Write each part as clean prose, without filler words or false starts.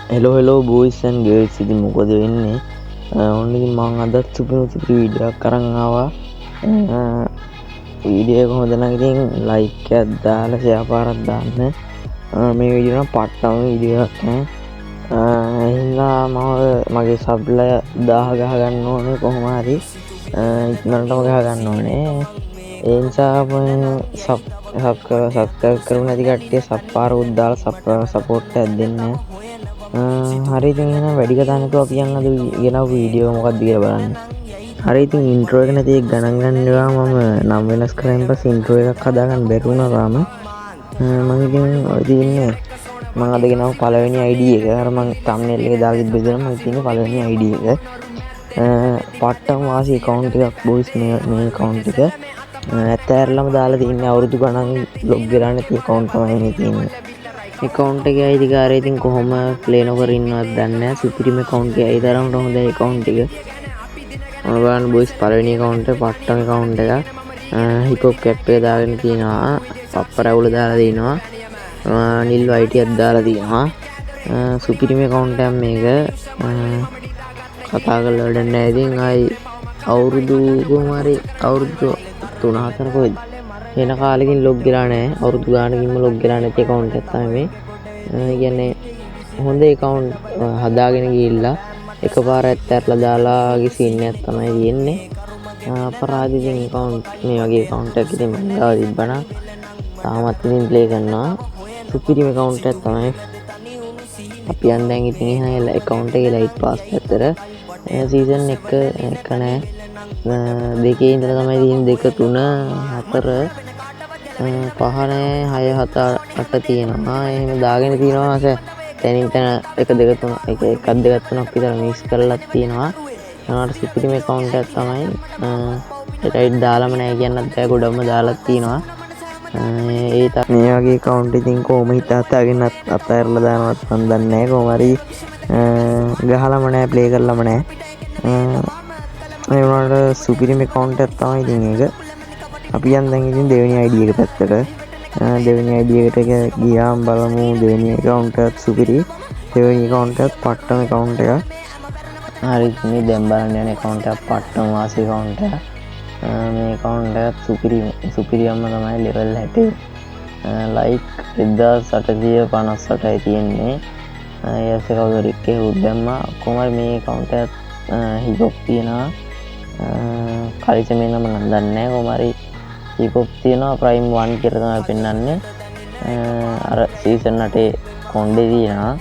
Hello boys and girls. ඉතින් මොකද වෙන්නේ? ඔන්න ඉතින් මම අදත් සුපිරි වීඩියෝ එකක් අරන් ආවා. වීඩියෝ එක හොඳ නම් ඉතින් ලයික් එකක් දාලා ෂෙයා පාරක් දාන්න. මේ වීඩියෝ එක පට්ටම වීඩියෝ එකක් නේ. එහෙනම් මගේ සබ්ලා 1000 ගහ ගන්න ඕනේ කොහොම හරි. ඉක්මනටම ගහ ගන්න ඕනේ. ඒ නිසා සබ්ස්ක්‍රයිබ් කරමු නැති කට්ටිය සබ් පාරක් දාලා සපෝට් එකක් දෙන්න. හරි ඉතින් එහෙනම් වැඩි කතා නැතුව අපි යන්න අද ගෙනාවු වීඩියෝ මොකක්ද කියලා බලන්න. හරි ඉතින් ඉන්ට්‍රෝ එක නැති එක ගණන් ගන්න ඒවා මම නම් වෙනස් කරගෙන පස්සේ ඉන්ට්‍රෝ එකක් හදාගන්න බැරි වුණා තාම. මම ඉතින් ඔය තියන්නේ මම අද ගෙනාවු පළවෙනි ID එක. අර මම thumbnail එකේ දාලා තිබ්බ විදිහට මම තියෙන පළවෙනි ID එක. පට්ටම වාසි account එකක් boys මේ account එක. ඇත්තටම දාලා තින්නේ අවුරුදු ගණන් log කරලා නැති account තමයි මේ තියෙන්නේ. account එකේ අයිතිකාරය ඉතින් කොහොම play නොකර ඉන්නවද දන්නේ නැහැ. සුපිරිම account එකේ ඒ තරම්ට හොඳයි account එක. ඔන්න බලන්න boys පළවෙනි account එක පට්ටම account එක. hip hop cap එක දාගෙන තියෙනවා. පප්ප රැවුල දාලා දිනවා. නිල් white එකක් දාලා තියෙනවා. සුපිරිම account එකක් මේක. කතා කරලා වැඩක් නැහැ. ඉතින් ආයි අවුරුදු කොහොමරි අවුරුදු 3-4 කොහෙද වෙන කාලෙකින් ලොග් කරලා නැහැ. අවුරුදු ගානකින්ම ලොග් කරලා නැති account එකක් තමයි මේ. කියන්නේ හොඳ account හදාගෙන ගිහිල්ලා එකපාර ඇත්තටලා දාලා ගිය සීන් එකක් තමයි තියෙන්නේ. අපරාධිතින් account මේ වගේ account එකක් ඉතින් මම ගාව තිබ්බනම් තාමත් ඉතින් play කරනවා. සුපිරිම account එකක් තමයි. අපි යන් දැන් ඉතින් එහෙනම් account එකේ light pass පැත්තට season 1 නැහැ. දෙකේ ඉඳලා තමයි තියෙන්නේ 2 3 4 5 නැහැ 6 7 8 තියෙනවා. එහෙම දාගෙන තියෙනවා. තැනින් තැන 1 2 3 1 2 3ක් විතර මිස් කරලා තියෙනවා. ඒකට සුපිරිම account එකක් තමයි. ඒකයි දාලාම නැහැ කියන්නත් බෑ. ගොඩක්ම දාලා තියෙනවා. මේ වගේ account ඉතින් කොහොම හිතාගෙන අතහැරලා දානවත් මන් දන්නේ නැහැ. කොහොම හරි ගහලම නැහැ play කරලම නැහැ. ඒ වුණාට සුපිරිම account එකක් තමයි ඉතින් ඒක. අපි යන් දැන් ඉතින් දෙවෙනි ID එක පැත්තට. දෙවෙනි ID එකට ගියාම බලමු දෙවෙනි account එකත් සුපිරි. දෙවෙනි account එකත් පට්ටම account එකක්. හරි ඉතින් දැන් බලන්න යන account එක පට්ටම වාසි account එක. මේ account එකත් සුපිරියම්ම තමයි level 60. like 1858යි තියෙන්නේ. yes කවුරු එකේ උද්දම්මා කොහමද මේ account එක hip hop තියෙනවා. කලිසම නම නම් දන්නේ නැහැ. කොහොම හරි hip hop තියෙනවා prime 1 කියලා තමයි පෙන්වන්නේ. අර season 8 කොණ්ඩේ තියෙනවා.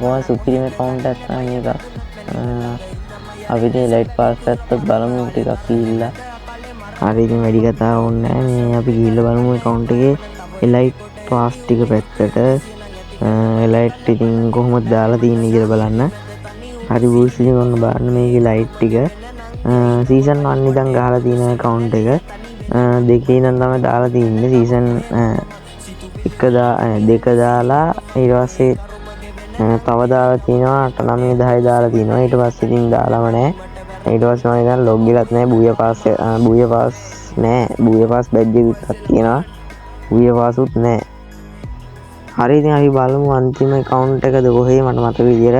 කොහොම සුපිරිම account එකක් තමයි මේක. අපි ඉතින් light pass පැත්ත බලමු ටිකක් ගිහිල්ලා. හරි ඉතින් වැඩි කතා ඕනේ නැහැ. මේ අපි ගිහිල්ලා බලමු account එකේ light pass ටික පැත්තට. light ඉතින් කොහොමද දාලා තියෙන්නේ කියලා බලන්න. හරි boys ඉතින් ඔන්න බලන්න මේකේ light ටික season 1 ඉඳන් ගහලා තියෙන account එක. දෙකේ ඉඳන් තමයි දාලා තියෙන්නේ. season 2 දාලා ඊට පස්සේ තව දාලා තියෙනවා 8 9 10 දාලා තියෙනවා. ඊට පස්සේ ඉතින් දාලාම නැහැ. ඊට පස්සේ මම ඉතින් log එකක් නැහැ. බූයා පාස් නැහැ. බූයා පාස් badge එකක් තියෙනවා. බූයා පාසුත් නැහැ. හරි ඉතින් අපි බලමු අන්තිම account එකද කොහේ මට මතක විදියට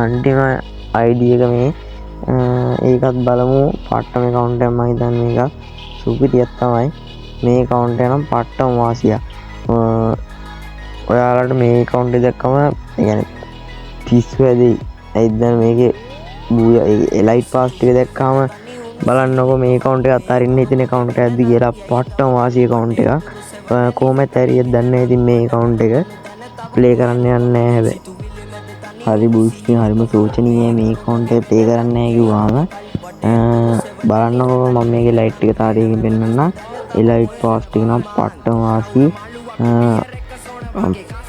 අන්තිම ID එක මේ. ඒකත් බලමු. පට්ටම account එකක් මම හිතන්නේ මේක සුපිරියක් තමයි. මේ account එක නම් පට්ටම වාසියක්. ඔයාලට මේ account එක දැක්කම ඒ කියන්නේ පිස්සු ඇදෙයි. ඒත් දැන් මේකේ elite pass ටික දැක්කම බලන්නකො මේ account එක අතාරින්න හිතෙන account එකක්ද කියලා. පට්ටම වාසි account එකක්. කොහොමද ඇරියද දන්නේ නැහැ. ඉතින් මේ account එක play කරන්න යන්නේ නැහැ හැබැයි. හරි boys ඉතින් හරිම සෝචනීයයි මේ account එක play කරන්න නැහැ කිව්වම. බලන්නකො මම මේකේ light ටික තාරියකින් පෙන්නන්න. elite pass ටික නම් පට්ටම වාසි.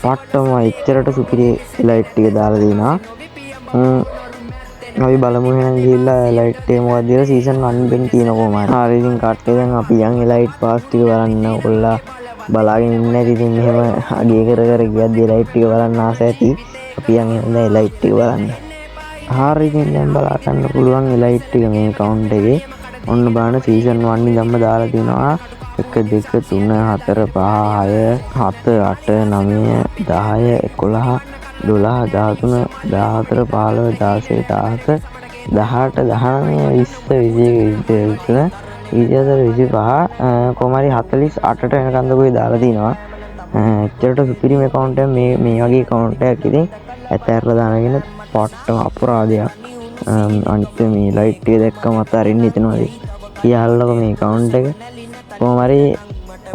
පට්ටම එච්චරට සුපිරි light ටික දාලා දෙනවා. අපි බලමු එහෙනම් ගිහිල්ලා light එක මොකක්ද කියලා season 1 වෙන තියෙන කොහමද. හරි ඉතින් කට්ටේ දැන් අපි යන් light pass ටික බලන්න. ඔයලා බලාගෙන ඉන්නේ නැති ඉතින් මෙහෙම අගේ කර ගියද්දී light ටික බලන්න ආස ඇති. අපි යන් එහෙනම් light ටික බලන්න. හරි ඉතින් දැන් බලා ගන්න පුළුවන් light ටික මේ account එකේ. ඔන්න බලන්න season 1 ඉඳන්ම දාලා තිනවා. 1 2 3 4 5 6 7 8 9 10 11 12 13 14 15 16 17 18 19 20 21 කොහමරි 48ට වෙනකන් දකුයි දාලා තිනවා. එච්චරට සුපිරි මේ account එක මේ වගේ account එකක් ඉතින් ඇතැරලා දානගෙන පට්ටම අපරාධයක්. අනිත් මේ ලයිට් එක දැක්කම අතාරින්න හිතනවා කියලාක මේ account එක කොහමරි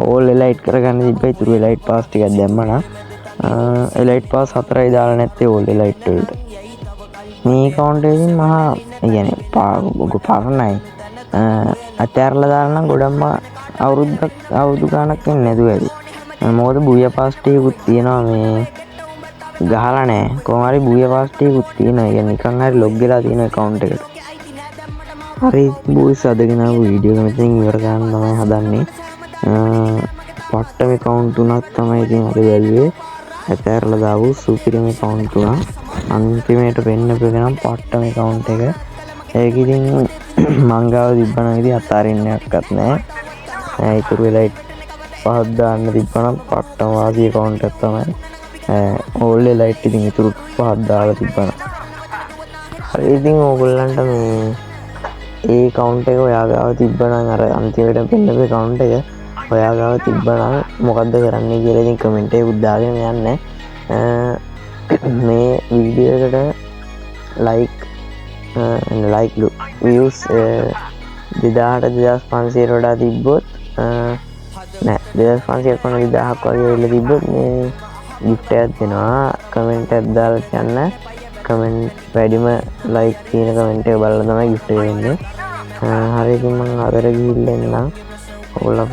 ඕල් එලයිට් කරගන්න තිබ්බයි. ඉතුරු එලයිට් පාස් ටිකක් දැම්මනා. එලයිට් පාස් 4යි දාලා නැත්තේ ඕල් එලයිට් වලට. මේ account එකකින් මහා يعني පරණයි. අතෑරලා දාලා නම් ගොඩක්ම අවුරුදු ගාණක් වෙන්නේ නැතුව ඇති. මොකද බුය පාස් ටිකකුත් තියෙනවා මේ ගහලා නැහැ. කොහොම හරි බුය පාස් ටිකකුත් තියෙනවා. يعني නිකන් හරි ලොග් වෙලා තියෙන account එකට. හරි බොයිස් අදගෙන ආපු වීඩියෝ එක මෙතනින් ඉවර කරන්න තමයි හදන්නේ. පට්ටම account තුනක් තමයි ඉතින් අද බැලුවේ. ඇතෑරලා දාපු සුපිරිම account තුනක්. අන්තිමේට වෙන්නපු එක නම් පට්ටම account එක. ඒක ඉතින් මං ගාව තිබ්බනම් ඉතින් අතාරින්නයක්වත් නැහැ. ඉතුරු වෙලා පහක් දාන්න තිබ්බනම් පට්ටම වාසිය account එකක් තමයි. ඕල් ලයිට් ඉතින් ඉතුරු පහක් දාලා තිබ්බනම්. හරි ඉතින් ඕගොල්ලන්ට මේ ඒ account එක ඔයා ගාව තිබ්බනම් අර අන්තිමට පෙන්නපු account එක ඔයා ගාව තිබ්බනම් මොකද්ද කරන්නේ කියලා ඉතින් කමෙන්ට් එකක් දාගෙන යන්න. මේ වීඩියෝ එකට like views 2500 වඩා තිබ්බොත් නෑ 2500 කොන 1000ක් වගේ වෙලා තිබ්බොත් මේ gift එකක් දෙනවා. කමෙන්ට් එකක් දාලා කියන්න. කමෙන්ට් වැඩිම like තියෙන කමෙන්ට් එක බලලා තමයි gift එක දෙන්නේ. හරි ඉතින් මම අතර ගිහිල්ලා එන්නම්. ඔයාලා